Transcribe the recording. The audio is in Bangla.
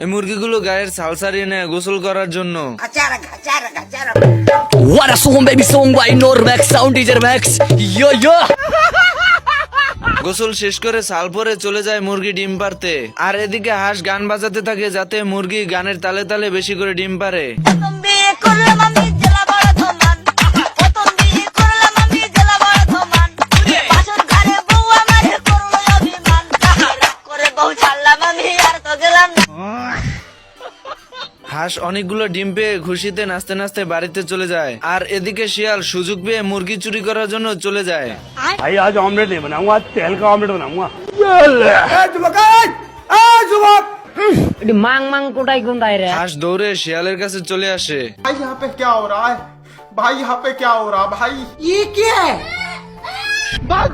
এই মুরগিগুলো গায়ের ছাল ছাড়িয়ে নেয় গোসল করার জন্য। What a song, baby song by Normax Sound Teacher Max. Yo yo. গোসল শেষ করে ছাল পরে চলে যায় মুরগি ডিম পারতে। আর এদিকে হাঁস গান বাজাতে থাকে যাতে মুরগি গানের তালে তালে বেশি করে ডিম পারে। হাঁস অনেকগুলো ডিম পেয়ে খুশিতে নাচতে নাচতে বাড়িতে চলে যায়। আর এদিকে শিয়াল সুযোগ পেয়ে মুরগি চুরি করার জন্য চলে যায়। भाई आज ऑमलेट नहीं बनाऊंगा, आज तेल का ऑमलेट बनाऊंगा। মাং মাং কোটাই কোনটাই রে। হাঁস দৌড়ে শিয়ালের কাছে চলে আসে। भाई यहाँ पे क्या हो रहा है? भाई यहाँ पे क्या हो रहा है भाई? ये क्या है? बस